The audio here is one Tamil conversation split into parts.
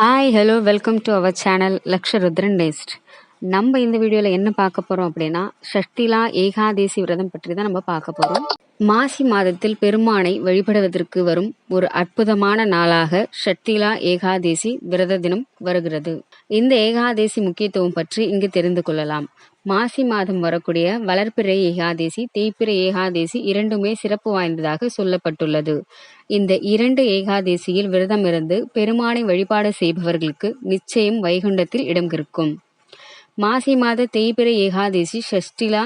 Hi hello welcome to our channel Laksharudran taste. நம்ம இந்த வீடியோவில் என்ன பார்க்க போகிறோம் அப்படின்னா ஷஷ்டிலா ஏகாதேசி விரதம் பற்றி தான் நம்ம பார்க்க போகிறோம். மாசி மாதத்தில் பெருமானை வழிபடுவதற்கு வரும் ஒரு அற்புதமான நாளாக ஷஷ்டிலா ஏகாதேசி விரத தினம் வருகிறது. இந்த ஏகாதேசி முக்கியத்துவம் பற்றி இங்கு தெரிந்து கொள்ளலாம். மாசி மாதம் வரக்கூடிய வளர்பிறை ஏகாதேசி, தேய்பிறை ஏகாதேசி இரண்டுமே சிறப்பு வாய்ந்ததாக சொல்லப்பட்டுள்ளது. இந்த இரண்டு ஏகாதேசியில் விரதம் இருந்து பெருமானை வழிபாடு செய்பவர்களுக்கு நிச்சயம் வைகுண்டத்தில் இடம் இருக்கும். மாசி மாத தேய்பிறை ஏகாதேசி ஷஷ்டிலா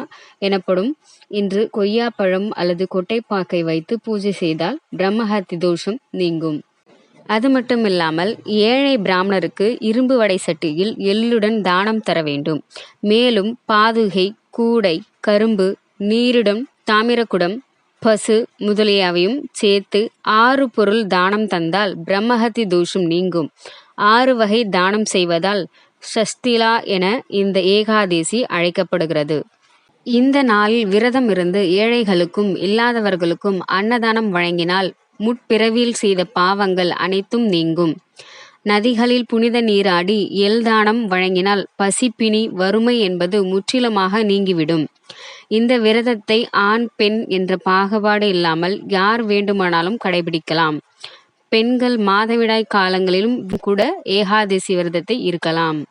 எனப்படும். இன்று கொய்யாப்பழம் அல்லது கொட்டைப்பாக்கை வைத்து பூஜை செய்தால் பிரம்மஹத்தி தோஷம் நீங்கும். அது மட்டுமில்லாமல் ஏழை பிராமணருக்கு இரும்பு வடை சட்டியில் எள்ளுடன் தானம் தர வேண்டும். மேலும் பாதுகை, கூடை, கரும்பு, நீரிடம், தாமிரக்குடம், பசு முதலியவையும் சேர்த்து 6 பொருள் தானம் தந்தால் பிரம்மஹத்தி தோஷம் நீங்கும். 6 வகை தானம் செய்வதால் ஷஷ்டிலா என இந்த ஏகாதேசி அழைக்கப்படுகிறது. இந்த நாளில் விரதம் இருந்து ஏழைகளுக்கும் இல்லாதவர்களுக்கும் அன்னதானம் வழங்கினால் முற்பிறவியில் செய்த பாவங்கள் அனைத்தும் நீங்கும். நதிகளில் புனித நீராடி எள் தானம் வழங்கினால் பசிப்பினி, வறுமை என்பது முற்றிலுமாக நீங்கிவிடும். இந்த விரதத்தை ஆண் பெண் என்ற பாகுபாடு இல்லாமல் யார் வேண்டுமானாலும் கடைபிடிக்கலாம். பெண்கள் மாதவிடாய் காலங்களிலும் கூட ஏகாதசி விரதத்தை இருக்கலாம்.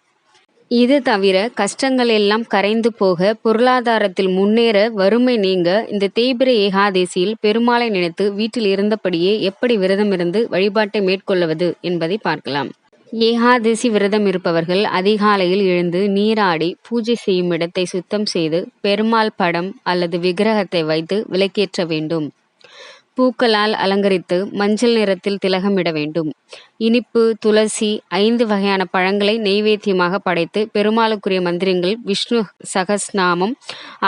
இது தவிர கஷ்டங்கள் எல்லாம் கரைந்து போக, பொருளாதாரத்தில் முன்னேற, வறுமை நீங்க இந்த தேய்பிறை ஏகாதேசியில் பெருமாளை நினைத்து வீட்டில் இருந்தபடியே எப்படி விரதம் இருந்து வழிபாட்டை மேற்கொள்வது என்பதை பார்க்கலாம். ஏகாதசி விரதம் இருப்பவர்கள் அதிகாலையில் எழுந்து நீராடி பூஜை செய்யும் இடத்தை சுத்தம் செய்து பெருமாள் படம் அல்லது விக்கிரகத்தை வைத்து விளக்கேற்ற வேண்டும். பூக்களால் அலங்கரித்து மஞ்சள் நிறத்தில் திலகமிட வேண்டும். இனிப்பு, துளசி, 5 வகையான பழங்களை நெய்வேத்தியமாக படைத்து பெருமாளுக்குரிய மந்திரங்கள், விஷ்ணு சகஸ்நாமம்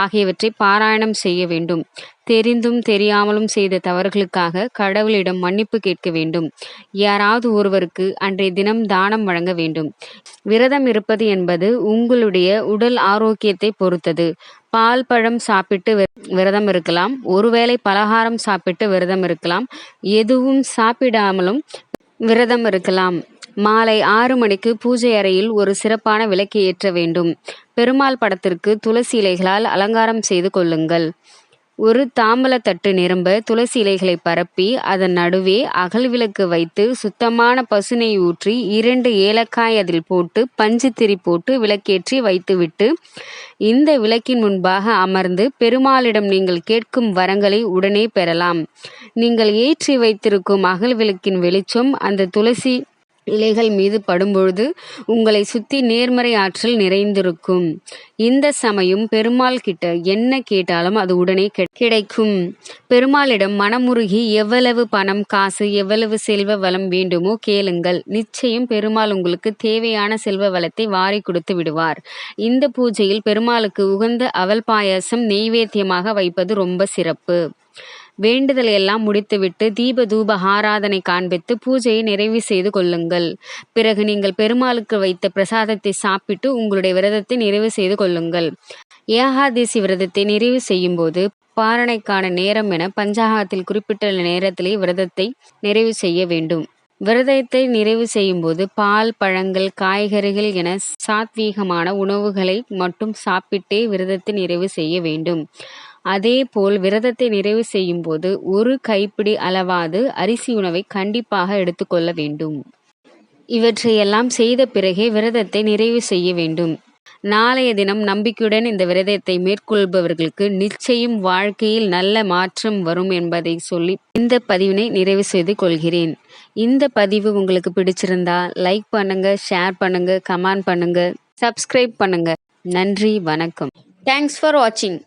ஆகியவற்றை பாராயணம் செய்ய வேண்டும். தெரிந்தும் தெரியாமலும் செய்த தவறுகளுக்காக கடவுளிடம் மன்னிப்பு கேட்க வேண்டும். யாராவது ஒருவருக்கு அன்றைய தினம் தானம் வழங்க வேண்டும். விரதம் இருப்பது என்பது உங்களுடைய உடல் ஆரோக்கியத்தை பொறுத்தது. பால், பழம் சாப்பிட்டு விரதம் இருக்கலாம். ஒருவேளை பலகாரம் சாப்பிட்டு விரதம் இருக்கலாம். எதுவும் சாப்பிடாமலும் விரதம் இருக்கலாம். மாலை 6 மணிக்கு பூஜை அறையில் ஒரு சிறப்பான விளக்கு ஏற்ற வேண்டும். பெருமாள் படத்திற்கு துளசி இலைகளால் அலங்காரம் செய்து கொள்ளுங்கள். ஒரு தாம்பலத்தட்டு நிரம்ப துளசி இலைகளை பரப்பி அதன் நடுவே அகல் விளக்கு வைத்து சுத்தமான பசுநெய் ஊற்றி 2 ஏலக்காய் அதில் போட்டு பஞ்சு திரி போட்டு விளக்கேற்றி வைத்துவிட்டு இந்த விளக்கின் முன்பாக அமர்ந்து பெருமாளிடம் நீங்கள் கேட்கும் வரங்களை உடனே பெறலாம். நீங்கள் ஏற்றி வைத்திருக்கும் அகல் விளக்கின் வெளிச்சம் அந்த துளசி இலைகள் மீது படும்பொழுது உங்களை சுத்தி நேர்மறை ஆற்றல் நிறைந்திருக்கும். இந்த சமயம் பெருமாள் கிட்ட என்ன கேட்டாலும் அது உடனே கிடைக்கும். பெருமாளிடம் மனமுருகி எவ்வளவு பணம், காசு, எவ்வளவு செல்வ வளம் வேண்டுமோ கேளுங்கள். நிச்சயம் பெருமாள் உங்களுக்கு தேவையான செல்வ வளத்தை வாரி கொடுத்து விடுவார். இந்த பூஜையில் பெருமாளுக்கு உகந்த அவல் பாயாசம் நெய்வேத்தியமாக வைப்பது ரொம்ப சிறப்பு. வேண்டுதலை எல்லாம் முடித்துவிட்டு தீப தூப ஆராதனை காண்பித்து பூஜையை நிறைவு செய்து கொள்ளுங்கள். பிறகு நீங்கள் பெருமாளுக்கு வைத்த பிரசாதத்தை சாப்பிட்டு உங்களுடைய விரதத்தை நிறைவு செய்து கொள்ளுங்கள். ஏகாதசி விரதத்தை நிறைவு செய்யும் போது பாரணைக்கான நேரம் என பஞ்சாங்கத்தில் குறிப்பிட்ட நேரத்திலே விரதத்தை நிறைவு செய்ய வேண்டும். விரதத்தை நிறைவு செய்யும் போது பால், பழங்கள், காய்கறிகள் என சாத்வீகமான உணவுகளை மட்டும் சாப்பிட்டே விரதத்தை நிறைவு செய்ய வேண்டும். அதே போல் விரதத்தை நிறைவு செய்யும் போது 1 கைப்பிடி அளவாது அரிசி உணவை கண்டிப்பாக எடுத்துக்கொள்ள வேண்டும். இவற்றையெல்லாம் செய்த பிறகே விரதத்தை நிறைவு செய்ய வேண்டும். நாளைய தினம் நம்பிக்கையுடன் இந்த விரதத்தை மேற்கொள்பவர்களுக்கு நிச்சயம் வாழ்க்கையில் நல்ல மாற்றம் வரும் என்பதை சொல்லி இந்த பதிவினை நிறைவு செய்து கொள்கிறேன். இந்த பதிவு உங்களுக்கு பிடிச்சிருந்தா லைக் பண்ணுங்க, ஷேர் பண்ணுங்க, கமெண்ட் பண்ணுங்க, சப்ஸ்கிரைப் பண்ணுங்க. நன்றி, வணக்கம். தேங்க்ஸ் ஃபார் வாட்சிங்.